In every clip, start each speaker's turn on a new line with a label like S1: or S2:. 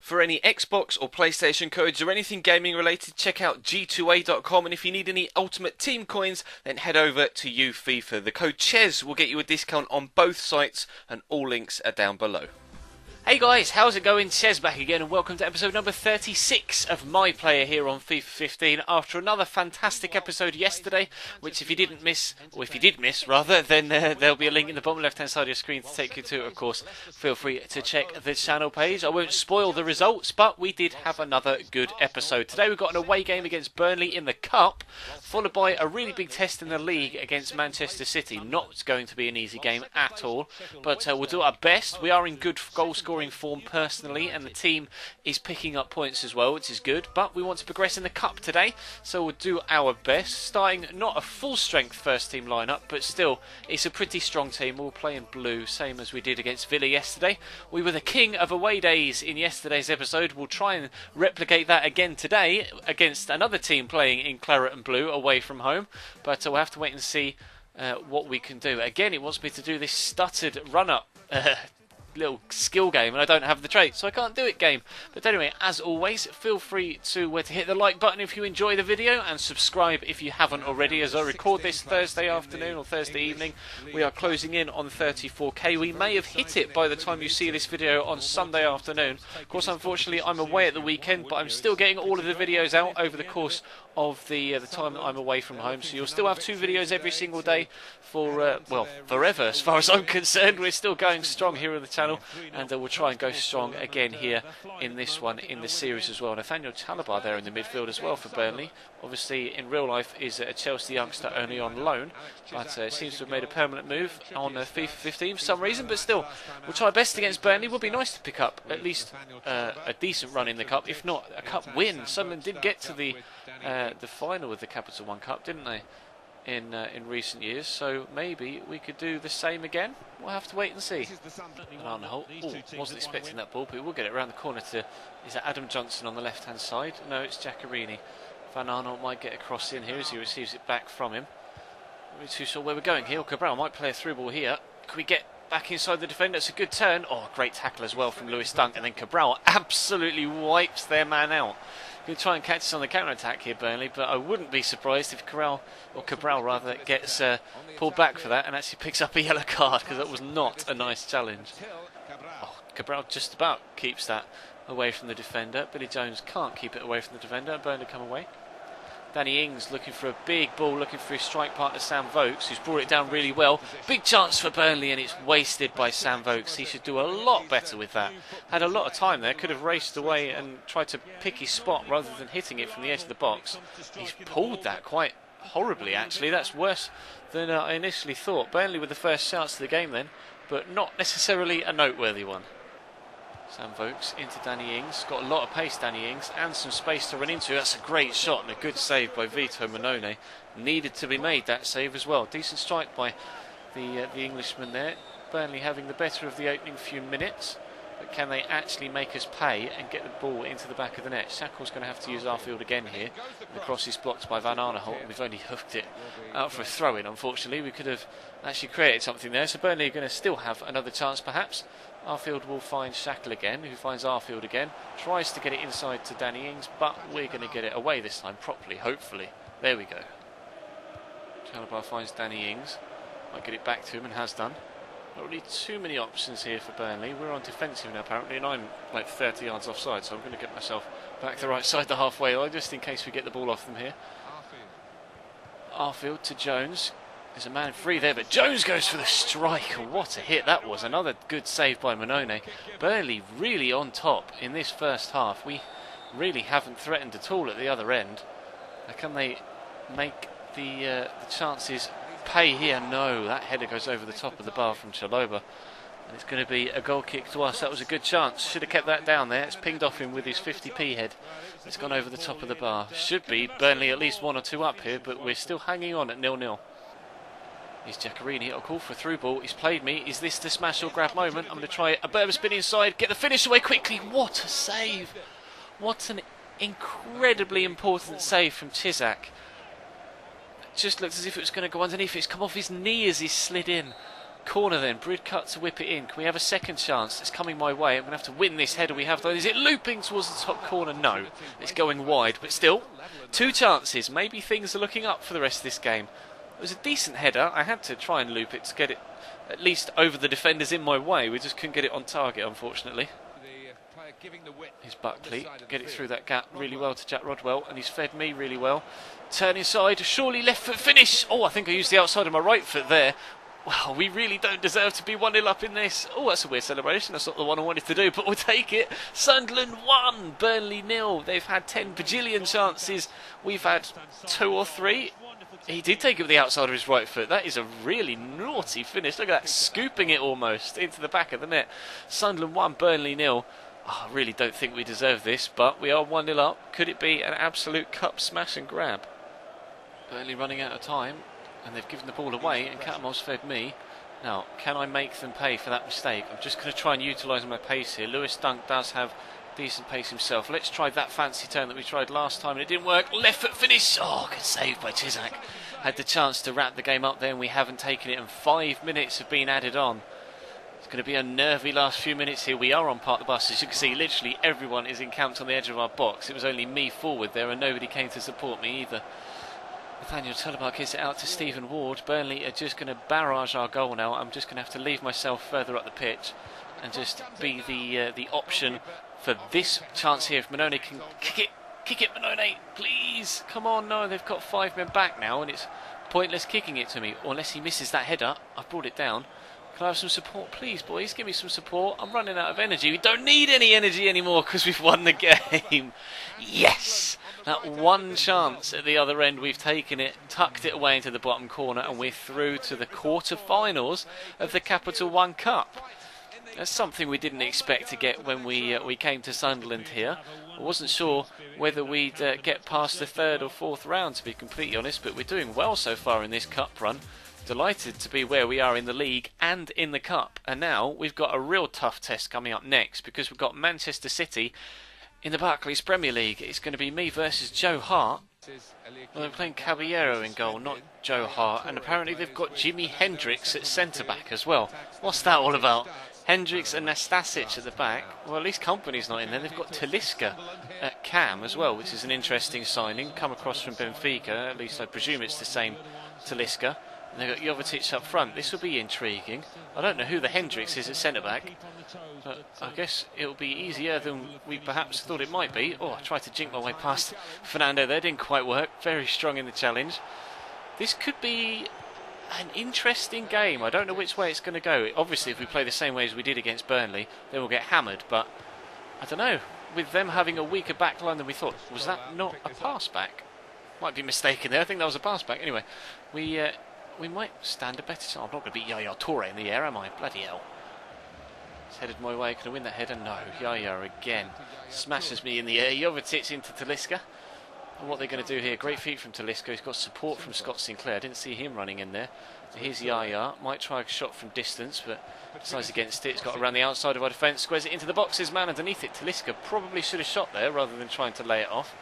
S1: For any Xbox or PlayStation codes or anything gaming related, check out g2a.com, and if you need any Ultimate Team coins, then head over to FIFA. The code CHES will get you a discount on both sites, and all links are down below. Hey guys, how's it going? Chez back again, and welcome to episode number 36 of My Player here on FIFA 15. After another fantastic episode yesterday, which if you didn't miss, or if you did miss rather, then there'll be a link in the bottom left hand side of your screen to take you to it. Of course, feel free to check the channel page. I won't spoil the results, but we did have another good episode. Today we've got an away game against Burnley in the Cup, followed by a really big test in the league against Manchester City. Not going to be an easy game at all, but we'll do our best. We are in good goal scoring form personally, and the team is picking up points as well, which is good, but we want to progress in the Cup today, so we'll do our best. Starting not a full strength first team lineup, but still it's a pretty strong team. We'll play in blue, same as we did against Villa yesterday. We were the king of away days in yesterday's episode. We'll try and replicate that again today against another team playing in claret and blue away from home, but we'll have to wait and see what we can do. Again, it wants me to do this stuttered run-up little skill game, and I don't have the trait, so I can't do it game. But anyway, as always, feel free to hit the like button if you enjoy the video, and subscribe if you haven't already. As I record this Thursday afternoon or Thursday evening, we are closing in on 34k. We may have hit it by the time you see this video on Sunday afternoon. Of course, unfortunately, I'm away at the weekend, but I'm still getting all of the videos out over the course of the time that I'm away from home, so you'll still have 2 videos every single day for, well, forever as far as I'm concerned. We're still going strong here on the channel, and we'll try and go strong again here in this one, in the series as well. Nathaniel Chalabar there in the midfield as well for Burnley. Obviously, in real life, is a Chelsea youngster only on loan, but seems to have made a permanent move on FIFA 15 for some reason, but still, we'll try our best against Burnley. It would be nice to pick up at least a decent run in the Cup, if not a Cup win. Someone did get to the final of the Capital One Cup, didn't they, in recent years, so maybe we could do the same again. We'll have to wait and see. Van Aanholt, wasn't expecting that ball, but we'll get it around the corner to, is that Adam Johnson on the left hand side? No, it's Giaccherini. Van Aanholt might get a cross in here as he receives it back from him. Not really too sure where we're going here. Cabral might play a through ball here. Can we get back inside the defender? It's a good turn. Oh, great tackle as well from Lewis Dunk, and then Cabral absolutely wipes their man out. Going to try and catch us on the counter-attack here, Burnley, but I wouldn't be surprised if Cabral gets pulled back for that and actually picks up a yellow card, because that was not a nice challenge. Oh, Cabral just about keeps that away from the defender. Billy Jones can't keep it away from the defender. Burnley come away. Danny Ings looking for a big ball, looking for his strike partner Sam Vokes, who's brought it down really well. Big chance for Burnley, and it's wasted by Sam Vokes. He should do a lot better with that. Had a lot of time there, could have raced away and tried to pick his spot rather than hitting it from the edge of the box. He's pulled that quite horribly, actually. That's worse than I initially thought. Burnley with the first chance of the game then, but not necessarily a noteworthy one. Sam Vokes into Danny Ings. Got a lot of pace, Danny Ings, and some space to run into. That's a great shot and a good save by Vito Manone. Needed to be made, that save as well. Decent strike by the Englishman there. Burnley having the better of the opening few minutes. But can they actually make us pay and get the ball into the back of the net? Shackle's going to have to use Arfield again here. The cross is blocked by Van Aanholt, and we've only hooked it out for a throw-in, unfortunately. We could have actually created something there. So Burnley are going to still have another chance, perhaps. Arfield will find Shackle again, who finds Arfield again. Tries to get it inside to Danny Ings, but we're going to get it away this time properly, hopefully. There we go. Chalabar finds Danny Ings. Might get it back to him, and has done. Not really too many options here for Burnley. We're on defensive now apparently, and I'm like 30 yards offside, so I'm going to get myself back the right side the halfway line just in case we get the ball off them here. Arfield to Jones. There's a man free there, but Jones goes for the strike. What a hit that was. Another good save by Manone. Burnley really on top in this first half. We really haven't threatened at all at the other end. Can they make the chances pay here? No, that header goes over the top of the bar from Chaloba, and it's going to be a goal kick to us. That was a good chance. Should have kept that down there. It's pinged off him with his 50p head. It's gone over the top of the bar. Should be Burnley at least 1 or 2 up here, but we're still hanging on at 0-0. Here's Giaccherini. I'll call for a through ball. He's played me. Is this the smash or grab moment? I'm going to try a Blurb spin inside, get the finish away quickly. What a save! What an incredibly important save from Chizak. Just looked as if it was going to go underneath. It's come off his knee as he slid in.
S2: Corner then, Bridcut to whip it in. Can we have a second chance? It's coming my way. I'm going to have to win this header we have though. Is it looping towards the top corner? No. It's going wide, but still, 2 chances. Maybe things are looking up for the rest of this game. It was a decent header. I had to try and loop it to get it at least over the defenders in my way. We just couldn't get it on target, unfortunately. Here's Buckley, get it through that gap really well to Jack Rodwell, and he's fed me really well. Turn inside, surely left foot finish. Oh, I think I used the outside of my right foot there. Well, we really don't deserve to be 1-0 up in this. Oh, that's a weird celebration. That's not the one I wanted to do, but we'll take it. Sunderland 1, Burnley 0. They've had 10 bajillion chances. We've had 2 or 3. He did take it with the outside of his right foot. That is a really naughty finish. Look at that, scooping it almost into the back of the net. Sunderland 1, Burnley 0. Oh, I really don't think we deserve this, but we are 1-0 up. Could it be an absolute cup smash and grab? Burnley running out of time, and they've given the ball away, and Catamore's fed me. Now, can I make them pay for that mistake? I'm just going to try and utilise my pace here. Lewis Dunk does have decent pace himself. Let's try that fancy turn that we tried last time and it didn't work. Left foot finish. Oh, good save by Chisak. Had the chance to wrap the game up there and we haven't taken it, and 5 minutes have been added on. It's going to be a nervy last few minutes here. We are on Park the Bus. As you can see, literally everyone is encamped on the edge of our box. It was only me forward there and nobody came to support me either. Nathaniel Tullebuck gives it out to Stephen Ward. Burnley are just going to barrage our goal now. I'm just going to have to leave myself further up the pitch and just be the option for this chance here. If Manone can kick it, Manone, please. Come on, no, they've got 5 men back now and it's pointless kicking it to me. Or unless he misses that header, I've brought it down. Can I have some support, please, boys? Give me some support. I'm running out of energy. We don't need any energy anymore because we've won the game. Yes! That one chance at the other end, we've taken it, tucked it away into the bottom corner, and we're through to the quarter-finals of the Capital One Cup. That's something we didn't expect to get when we came to Sunderland here. I wasn't sure whether we'd get past the 3rd or 4th round, to be completely honest, but we're doing well so far in this cup run. Delighted to be where we are in the league and in the cup. And now we've got a real tough test coming up next because we've got Manchester City in the Barclays Premier League. It's going to be me versus Joe Hart. Well, they're playing Caballero in goal, not Joe Hart. And apparently they've got Jimi Hendrix at centre-back as well. What's that all about? Hendrix and Nastasic at the back. Well, at least Company's not in there. They've got Talisca at cam as well, which is an interesting signing. Come across from Benfica. At least I presume it's the same Talisca. And they've got Jovetic up front. This will be intriguing. I don't know who the Hendrix is at centre-back, but I guess it'll be easier than we perhaps thought it might be. Oh, I tried to jink my way past Fernando there. Didn't quite work. Very strong in the challenge. This could be an interesting game. I don't know which way it's going to go. Obviously, if we play the same way as we did against Burnley, then we'll get hammered. But I don't know. With them having a weaker back line than we thought, was that not a pass back? Might be mistaken there. I think that was a pass back. Anyway, we might stand a better chance. I'm not going to beat Yaya Toure in the air, am I? Bloody hell. It's headed my way. Can I win that header? No. Yaya again smashes me in the air. Jovetic into Talisca. And what they're going to do here, great feet from Talisca. He's got support from Scott Sinclair. I didn't see him running in there. So here's Yaya. Might try a shot from distance, but decides against it. It's got around the outside of our defence. Squares it into the box. His man underneath it. Talisca probably should have shot there rather than trying to lay it off.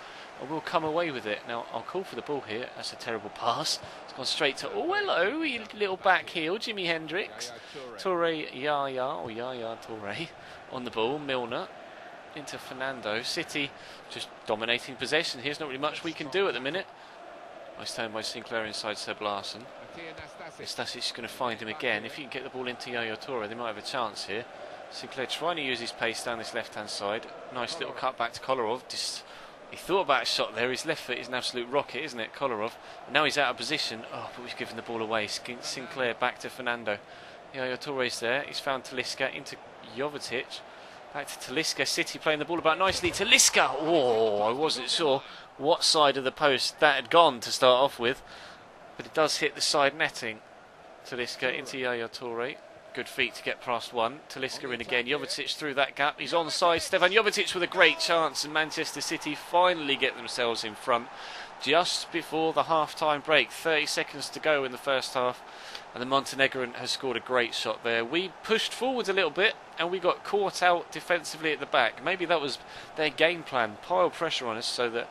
S2: I will come away with it. Now, I'll call for the ball here. That's a terrible pass. It's gone straight to... Oh, hello, you little back heel. Jimi Hendrix. Toure, Yaya, or Yaya Toure on the ball. Milner into Fernando. City just dominating possession. Here's not really much we can do at the minute. Nice turn by Sinclair inside Seb Larsson. Stasic's going to find him again. If he can get the ball into Yaya Toure, they might have a chance here. Sinclair trying to use his pace down this left-hand side. Nice little cut back to Kolarov. He thought about a shot there. His left foot is an absolute rocket, isn't it, Kolarov? And now he's out of position. Oh, but we've given the ball away. Sinclair back to Fernando. Yaya Toure's there. He's found Talisca into Jovetic. Back to Talisca. City playing the ball about nicely. Talisca! Oh, I wasn't sure what side of the post that had gone to start off with. But it does hit the side netting. Talisca into Yaya Toure. Good feet to get past one. Talisca in again. Jovetic through that gap. He's onside. Stefan Jovetic with a great chance, and Manchester City finally get themselves in front just before the half-time break. 30 seconds to go in the first half, and the Montenegrin has scored a great shot there. We pushed forward a little bit, and we got caught out defensively at the back. Maybe that was their game plan. Pile pressure on us so that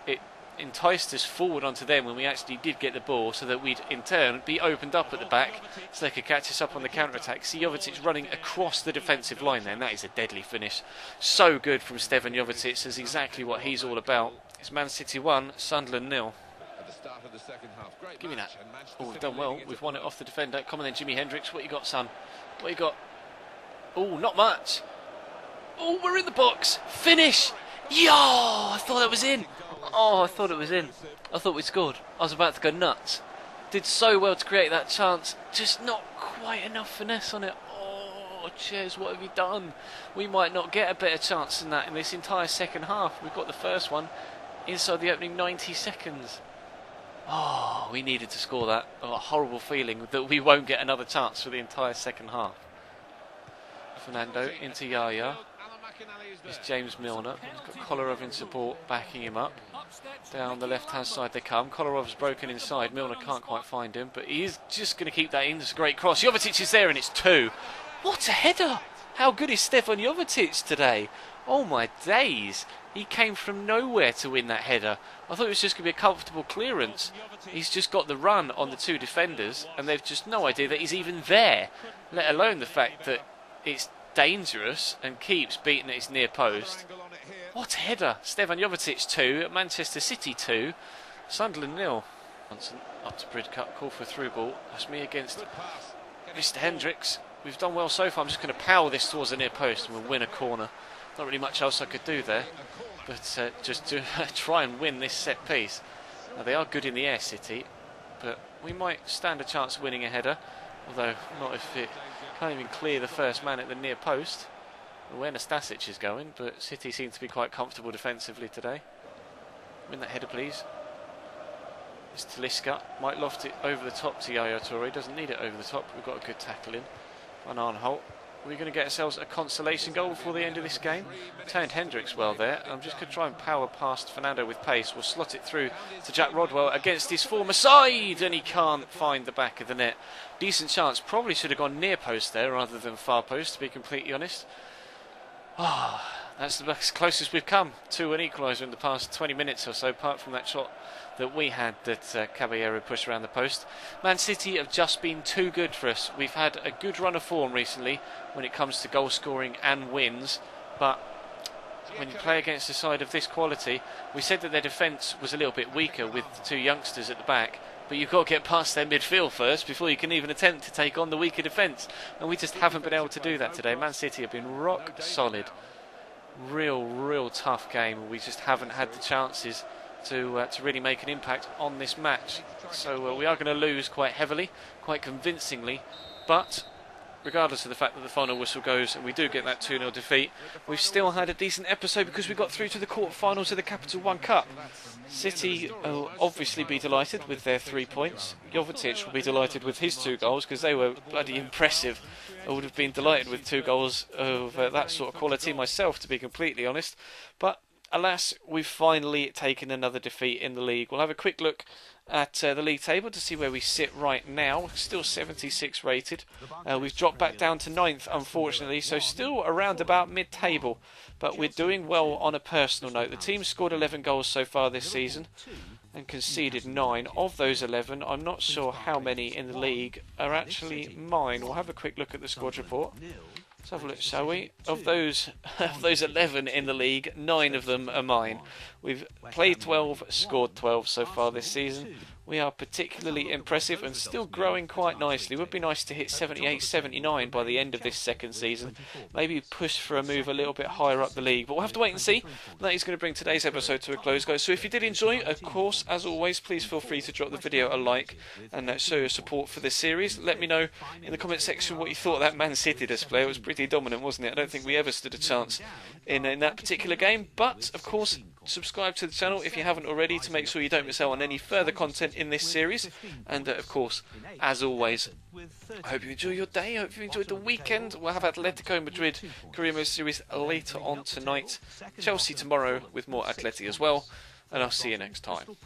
S2: it enticed us forward onto them when we actually did get the ball, so that we'd in turn be opened up at the back so they could catch us up on the counter-attack. See Jovetic running across the defensive line there, and that is a deadly finish. So good from Stevan Jovetic. Is exactly what he's all about. It's Man City 1, Sunderland 0. Give me that. Oh, we've done well. We've won it off the defender. Come on then, Jimi Hendrix. What you got, son? What you got? Oh, not much. Oh, we're in the box. Finish. Yo, I thought that was in. Oh, I thought it was in. I thought we scored. I was about to go nuts. Did so well to create that chance. Just not quite enough finesse on it. Oh, Ches, what have you done? We might not get a better chance than that in this entire second half. We've got the first one inside the opening 90 seconds. Oh, we needed to score that. Oh, a horrible feeling that we won't get another chance for the entire second half. Fernando into Yaya. It's James Milner. He's got Kolarov in support, backing him up. Down the left-hand side they come. Kolarov's broken inside. Milner can't quite find him, but he is just going to keep that in. It's a great cross. Jovetic is there, and it's 2. What a header! How good is Stevan Jovetic today? Oh my days! He came from nowhere to win that header. I thought it was just going to be a comfortable clearance. He's just got the run on the 2 defenders, and they've just no idea that he's even there, let alone the fact that it's dangerous and keeps beating at his near post. What a header! Stevan Jovetic 2, Manchester City 2, Sunderland 0. Johnson up to Bridcut, call for a through ball. That's me against Mr. Hendricks. We've done well so far. I'm just going to power this towards the near post and we'll win a corner. Not really much else I could do there, but just to try and win this set piece. Now they are good in the air, City, but we might stand a chance of winning a header, although not if it can't even clear the first man at the near post. Where Nastasic is going, but City seem to be quite comfortable defensively today. Win that header, please. It's Talisca. Might loft it over the top to Yaya Toure. Doesn't need it over the top. We've got a good tackle in. Van Arnholt. We're going to get ourselves a consolation goal before the end of this game. Turned Hendricks well there. I'm just going to try and power past Fernando with pace. We'll slot it through to Jack Rodwell against his former side, and he can't find the back of the net. Decent chance. Probably should have gone near post there rather than far post, to be completely honest. Ah, that's the closest we've come to an equaliser in the past 20 minutes or so, apart from that shot that we had that Caballero pushed around the post. Man City have just been too good for us. We've had a good run of form recently when it comes to goal scoring and wins, but when you play against a side of this quality, we said that their defence was a little bit weaker with the 2 youngsters at the back, but you've got to get past their midfield first before you can even attempt to take on the weaker defence, and we just haven't been able to do that today. Man City have been rock solid. Real tough game. We just haven't had the chances to really make an impact on this match. So we are going to lose quite heavily, quite convincingly, but regardless of the fact that the final whistle goes and we do get that 2-0 defeat, we've still had a decent episode because we got through to the quarter-finals of the Capital One Cup. City will obviously be delighted with their 3 points. Jovetic will be delighted with his 2 goals because they were bloody impressive. I would have been delighted with 2 goals of that sort of quality myself, to be completely honest. But alas, we've finally taken another defeat in the league. We'll have a quick look at the league table to see where we sit right now. Still 76 rated. We've dropped back down to 9th, unfortunately, so still around about mid-table. But we're doing well on a personal note. The team scored 11 goals so far this season and conceded 9. Of those 11, I'm not sure how many in the league are actually mine. We'll have a quick look at the squad report. Let's have a look, shall we? Of those 11 in the league, 9 of them are mine. We've played 12, scored 12 so far this season. We are particularly impressive and still growing quite nicely. It would be nice to hit 78, 79 by the end of this second season. Maybe push for a move a little bit higher up the league. But we'll have to wait and see. That is going to bring today's episode to a close, guys. So if you did enjoy, of course, as always, please feel free to drop the video a like and show your support for this series. Let me know in the comment section what you thought of that Man City display. It was pretty dominant, wasn't it? I don't think we ever stood a chance in that particular game. But, of course, subscribe to the channel if you haven't already to make sure you don't miss out on any further content in this series. And of course, as always, I hope you enjoy your day. I hope you enjoyed the weekend. We'll have Atletico Madrid Career Mode series later on tonight. Chelsea tomorrow with more Atleti as well. And I'll see you next time.